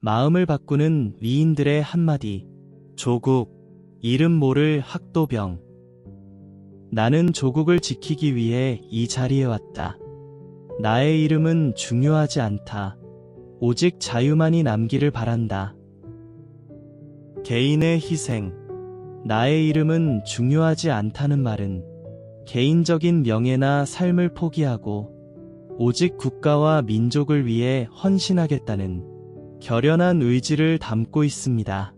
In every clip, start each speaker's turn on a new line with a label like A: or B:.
A: 마음을 바꾸는 위인들의 한마디. 조국, 이름 모를 학도병. 나는 조국을 지키기 위해 이 자리에 왔다. 나의 이름은 중요하지 않다. 오직 자유만이 남기를 바란다. 개인의 희생. 나의 이름은 중요하지 않다는 말은 개인적인 명예나 삶을 포기하고 오직 국가와 민족을 위해 헌신하겠다는 결연한 의지를 담고 있습니다.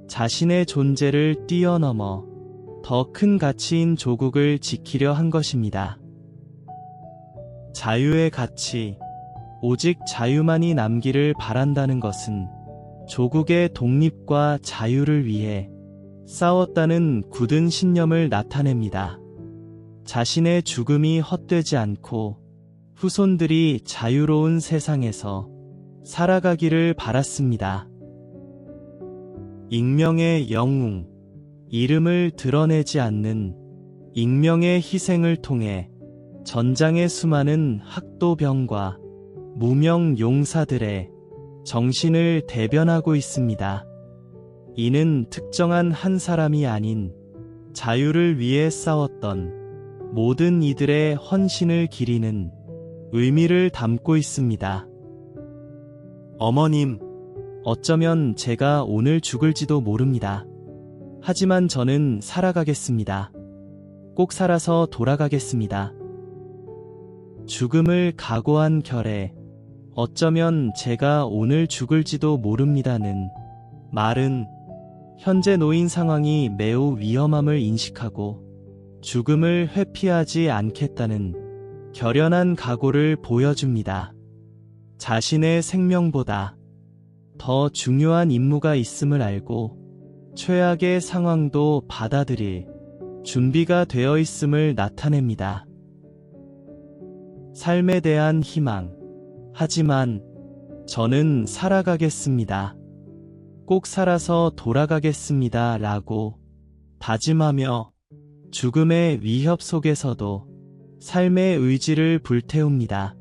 A: 자신의 존재를 뛰어넘어 더 큰 가치인 조국을 지키려 한 것입니다. 자유의 가치. 오직 자유만이 남기를 바란다는 것은 조국의 독립과 자유를 위해 싸웠다는 굳은 신념을 나타냅니다. 자신의 죽음이 헛되지 않고 후손들이 자유로운 세상에서 살아가기를 바랐습니다. 익명의 영웅. 이름을 드러내지 않는 익명의 희생을 통해 전장의 수많은 학도병과 무명 용사들의 정신을 대변하고 있습니다. 이는 특정한 한 사람이 아닌 자유를 위해 싸웠던 모든 이들의 헌신을 기리는 의미를 담고 있습니다. 어머님, 어쩌면 제가 오늘 죽을지도 모릅니다. 하지만 저는 살아가겠습니다. 꼭 살아서 돌아가겠습니다. 죽음을 각오한 결에 어쩌면 제가 오늘 죽을지도 모릅니다는 말은 현재 노인 상황이 매우 위험함을 인식하고 죽음을 회피하지 않겠다는 결연한 각오를 보여줍니다. 자신의 생명보다 더 중요한 임무가 있음을 알고 최악의 상황도 받아들일 준비가 되어 있음을 나타냅니다. 삶에 대한 희망. 하지만 저는 살아가겠습니다. 꼭 살아서 돌아가겠습니다. 라고 다짐하며 죽음의 위협 속에서도 삶의 의지를 불태웁니다.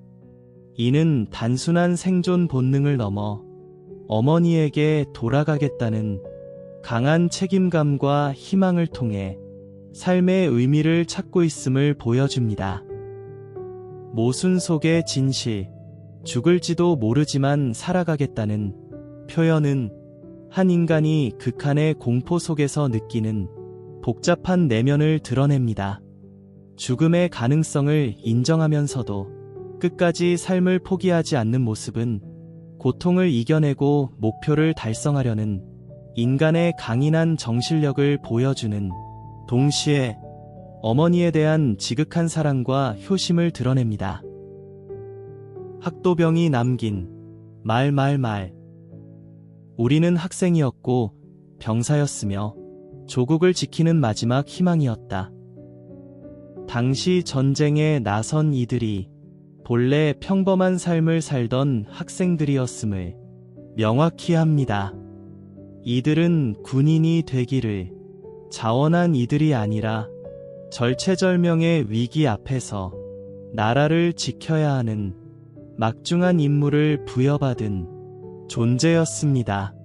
A: 이는 단순한 생존 본능을 넘어 어머니에게 돌아가겠다는 강한 책임감과 희망을 통해 삶의 의미를 찾고 있음을 보여줍니다. 모순 속의 진실. 죽을지도 모르지만 살아가겠다는 표현은 한 인간이 극한의 공포 속에서 느끼는 복잡한 내면을 드러냅니다. 죽음의 가능성을 인정하면서도 끝까지 삶을 포기하지 않는 모습은 고통을 이겨내고 목표를 달성하려는 인간의 강인한 정신력을 보여주는 동시에 어머니에 대한 지극한 사랑과 효심을 드러냅니다. 학도병이 남긴 말. 우리는 학생이었고 병사였으며 조국을 지키는 마지막 희망이었다. 당시 전쟁에 나선 이들이 본래 평범한 삶을 살던 학생들이었음을 명확히 합니다. 이들은 군인이 되기를 자원한 이들이 아니라 절체절명의 위기 앞에서 나라를 지켜야 하는 막중한 임무를 부여받은 존재였습니다.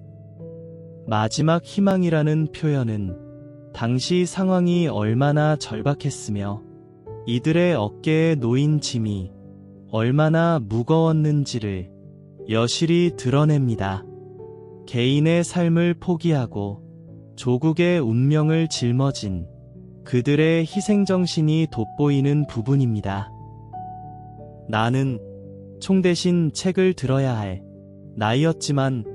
A: 마지막 희망이라는 표현은 당시 상황이 얼마나 절박했으며 이들의 어깨에 놓인 짐이 얼마나 무거웠는지를 여실히 드러냅니다. 개인의 삶을 포기하고 조국의 운명을 짊어진 그들의 희생정신이 돋보이는 부분입니다. 나는 총 대신 책을 들어야 할 나이였지만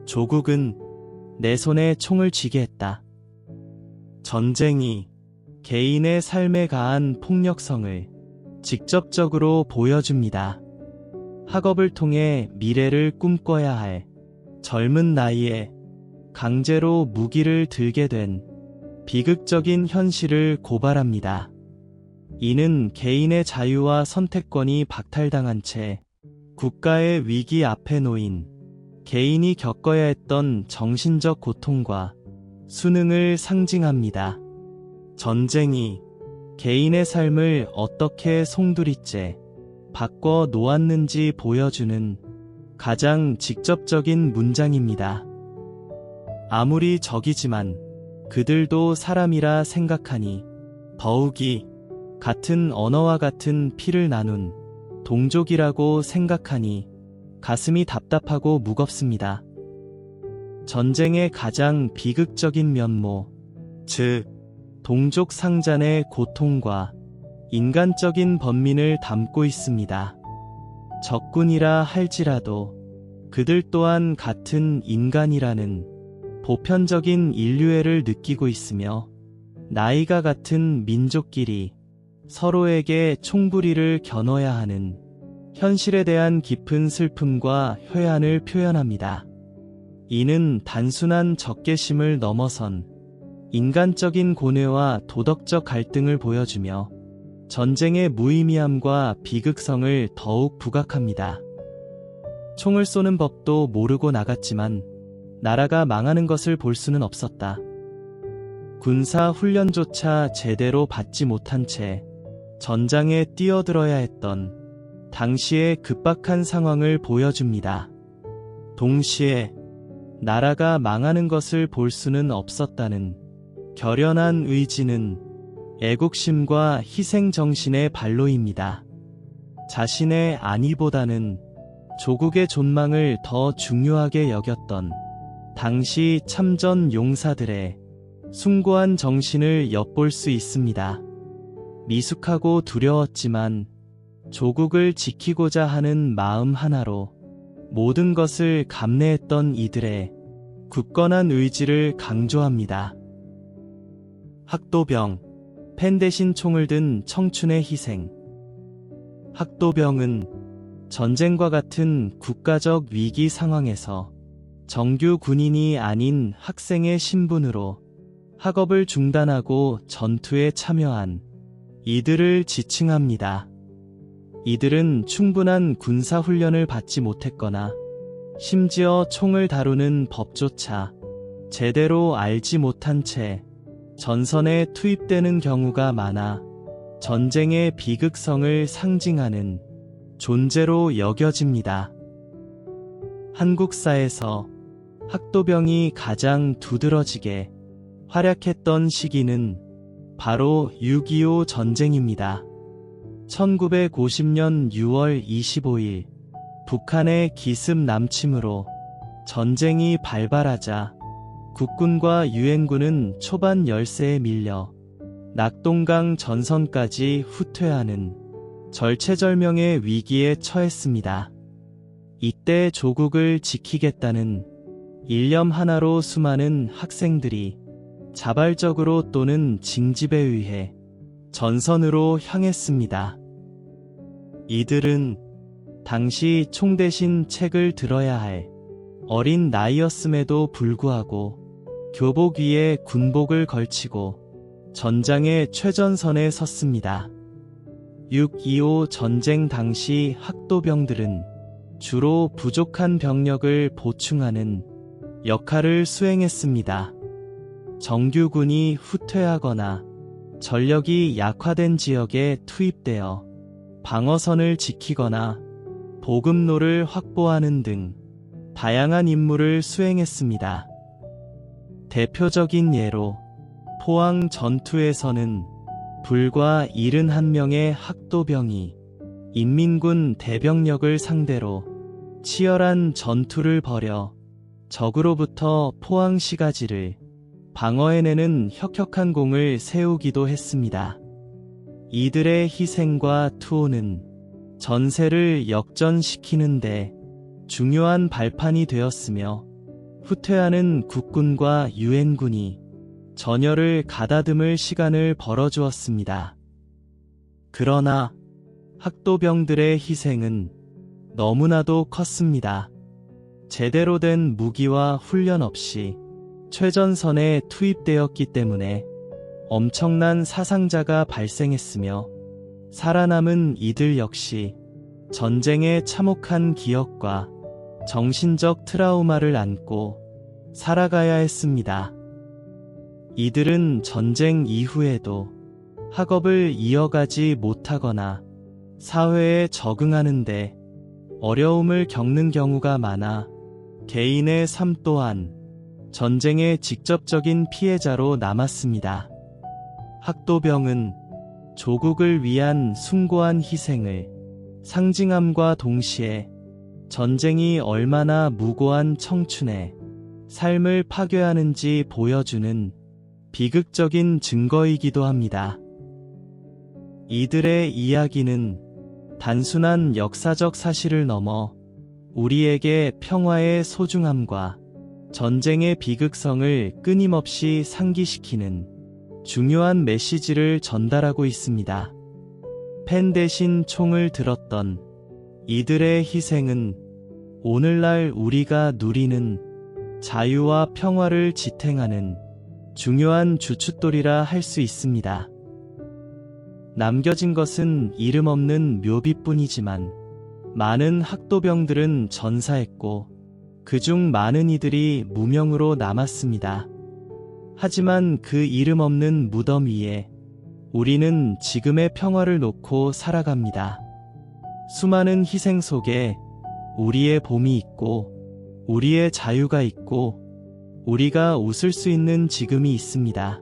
A: 조국은 내 손에 총을 쥐게 했다. 전쟁이 개인의 삶에 가한 폭력성을 직접적으로 보여줍니다. 학업을 통해 미래를 꿈꿔야 할 젊은 나이에 강제로 무기를 들게 된 비극적인 현실을 고발합니다. 이는 개인의 자유와 선택권이 박탈당한 채 국가의 위기 앞에 놓인 개인이 겪어야 했던 정신적 고통과 수능을 상징합니다. 전쟁이 개인의 삶을 어떻게 송두리째 바꿔 놓았는지 보여주는 가장 직접적인 문장입니다. 아무리 적이지만 그들도 사람이라 생각하니 더욱이 같은 언어와 같은 피를 나눈 동족이라고 생각하니 가슴이 답답하고 무겁습니다. 전쟁의 가장 비극적인 면모, 즉 동족 상잔의 고통과 인간적인 번민을 담고 있습니다. 적군이라 할지라도 그들 또한 같은 인간이라는 보편적인 인류애를 느끼고 있으며 나이가 같은 민족끼리 서로에게 총부리를 겨눠야 하는 현실에 대한 깊은 슬픔과 회한을 표현합니다. 이는 단순한 적개심을 넘어선 인간적인 고뇌와 도덕적 갈등을 보여주며 전쟁의 무의미함과 비극성을 더욱 부각합니다. 총을 쏘는 법도 모르고 나갔지만 나라가 망하는 것을 볼 수는 없었다. 군사 훈련조차 제대로 받지 못한 채 전장에 뛰어들어야 했던 당시의 급박한 상황을 보여줍니다. 동시에 나라가 망하는 것을 볼 수는 없었다는 결연한 의지는 애국심과 희생정신의 발로입니다. 자신의 안위보다는 조국의 존망을 더 중요하게 여겼던 당시 참전 용사들의 숭고한 정신을 엿볼 수 있습니다. 미숙하고 두려웠지만 조국을 지키고자 하는 마음 하나로 모든 것을 감내했던 이들의 굳건한 의지를 강조합니다. 학도병, 펜 대신 총을 든 청춘의 희생. 학도병은 전쟁과 같은 국가적 위기 상황에서 정규 군인이 아닌 학생의 신분으로 학업을 중단하고 전투에 참여한 이들을 지칭합니다. 이들은 충분한 군사훈련을 받지 못했거나 심지어 총을 다루는 법조차 제대로 알지 못한 채 전선에 투입되는 경우가 많아 전쟁의 비극성을 상징하는 존재로 여겨집니다. 한국사에서 학도병이 가장 두드러지게 활약했던 시기는 바로 6.25 전쟁입니다. 1950년 6월 25일 북한의 기습 남침으로 전쟁이 발발하자 국군과 유엔군은 초반 열세에 밀려 낙동강 전선까지 후퇴하는 절체절명의 위기에 처했습니다. 이때 조국을 지키겠다는 일념 하나로 수많은 학생들이 자발적으로 또는 징집에 의해 전선으로 향했습니다. 이들은 당시 총 대신 책을 들어야 할 어린 나이였음에도 불구하고 교복 위에 군복을 걸치고 전장의 최전선에 섰습니다. 6.25 전쟁 당시 학도병들은 주로 부족한 병력을 보충하는 역할을 수행했습니다. 정규군이 후퇴하거나 전력이 약화된 지역에 투입되어 방어선을 지키거나 보급로를 확보하는 등 다양한 임무를 수행했습니다. 대표적인 예로 포항 전투에서는 불과 71명의 학도병이 인민군 대병력을 상대로 치열한 전투를 벌여 적으로부터 포항시가지를 방어해내는 혁혁한 공을 세우기도 했습니다. 이들의 희생과 투호는 전세를 역전시키는데 중요한 발판이 되었으며 후퇴하는 국군과 유엔군이 전열을 가다듬을 시간을 벌어주었습니다. 그러나 학도병들의 희생은 너무나도 컸습니다. 제대로 된 무기와 훈련 없이 최전선에 투입되었기 때문에 엄청난 사상자가 발생했으며 살아남은 이들 역시 전쟁의 참혹한 기억과 정신적 트라우마를 안고 살아가야 했습니다. 이들은 전쟁 이후에도 학업을 이어가지 못하거나 사회에 적응하는데 어려움을 겪는 경우가 많아 개인의 삶 또한 전쟁의 직접적인 피해자로 남았습니다. 학도병은 조국을 위한 숭고한 희생을 상징함과 동시에 전쟁이 얼마나 무고한 청춘의 삶을 파괴하는지 보여주는 비극적인 증거이기도 합니다. 이들의 이야기는 단순한 역사적 사실을 넘어 우리에게 평화의 소중함과 전쟁의 비극성을 끊임없이 상기시키는 중요한 메시지를 전달하고 있습니다. 펜 대신 총을 들었던 이들의 희생은 오늘날 우리가 누리는 자유와 평화를 지탱하는 중요한 주춧돌이라 할 수 있습니다. 남겨진 것은 이름 없는 묘비뿐이지만 많은 학도병들은 전사했고 그중 많은 이들이 무명으로 남았습니다. 하지만 그 이름 없는 무덤 위에 우리는 지금의 평화를 놓고 살아갑니다. 수많은 희생 속에 우리의 봄이 있고 우리의 자유가 있고 우리가 웃을 수 있는 지금이 있습니다.